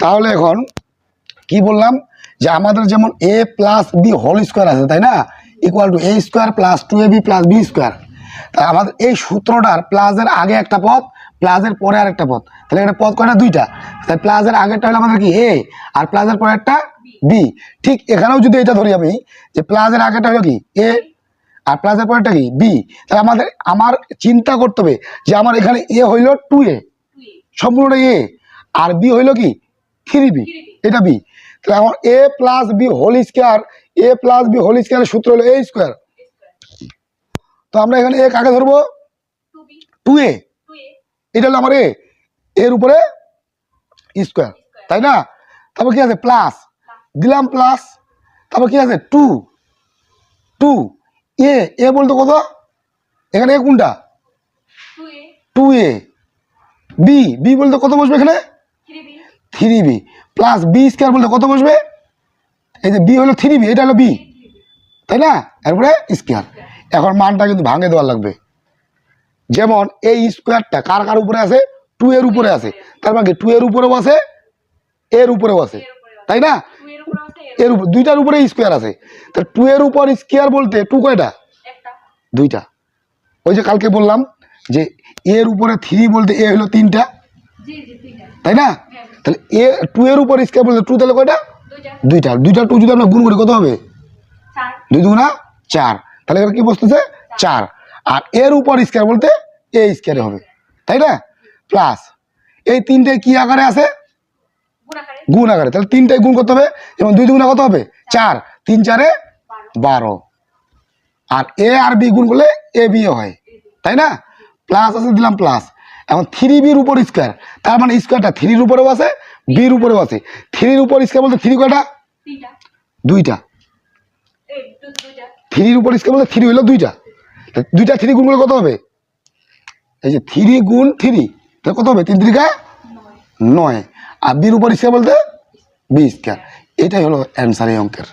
তাহলে এখন কি বললাম যে আমাদের যেমন a plus B whole square আছে তাই না, equal to a square plus 2ab plus B square. তা আমাদের এই সূত্রটার প্লাসের আগে একটা পদ, প্লাসের পরে আরেকটা পদ, তাহলে এটা পদ কয়টা? দুইটা। তাই প্লাসের আগেরটা হলো আমাদের কি a, আর প্লাসের পরে একটা b। ঠিক এখানেও যদি এটা ধরি আমি যে প্লাসের আগেটা হলো কি a আর প্লাসের পরেরটা কি b, তাহলে আমার চিন্তা করতে হবে যে আমার এখানে a হইল 2a, সম্পূর্ণটা a, আর b হইল কি 3b, এটা b। তাহলে আমার a plus B whole square, a plus B whole স্কোয়ারের সূত্র হলো a স্কোয়ার। তো আমরা এখানে a কাকে ধরবো? 2a, এটা হলো আমার a, এর উপরে স্কোয়ার তাই না। তারপর কি আছে? প্লাস দিলাম প্লাস, তারপর কি আছে? 2 এ বলতে কত এখানে? এ কোনটা? 2a। বি বলতে কত বসবে এখানে? 3b প্লাস বি স্কোয়ার বলতে কত বসবে? এই যে বি হলো 3b, এটা হলো বি তাই না, এরপরে স্কোয়ার। এখন মানটা কিন্তু ভাঙে দেওয়া লাগবে। যেমন এই স্কোয়ারটা কার কার উপরে আছে? 2 এর উপরে আছে, তার মানে 2 এর উপরেও আছে, এর উপরেও আছে তাই না, এর উপর দুইটার উপরে স্কোয়ার আছে। তা 2 এর উপর স্কোয়ার বলতে 2 কয়টা? দুইটা। ওই যে কালকে বললাম যে এর উপরে 3 বলতে এ হলো 3টা তাই না, তাহলে এ 2 এর উপর স্কোয়ার বলতে 2 তাহলে কয়টা? দুইটা। 2 যদি আমরা গুণ করি কত হবে? 2 দুগুণা 4, তাহলে এবার কি বসতেছে? 4। আর এর উপর স্কোয়ার বলতে এ স্কোয়ারে হবে তাই না, প্লাস এই তিনটায় কি আকারে আছে? গুণ আকারে। তাহলে তিনটায় গুণ করতে হবে, যেমন 2 দুগুণা কত হবে? 4, 3 4 12। আর এ আর বি গুণ করলে এ বি হয় তাই না, প্লাস আছে দিলাম প্লাস। এখন 3bর উপর স্কোয়ার, তার মানে স্কোয়ারটা 3-র উপরেও আছে, বির উপরেও আছে। 3-র উপর স্কোয়ার বলতে 3 কয়টা? দুইটা। 3-র উপর স্কোয়ার বলতে 3 হইলো দুইটা। দুইটা 3 গুণ করলে কত হবে? এই যে 3 গুণ 3, তাহলে কত হবে? 3 3 9। আর বির উপর স্কোয়ার বলতে বি স্কোয়ার। এটাই হলো অ্যান্সার এই অঙ্কের।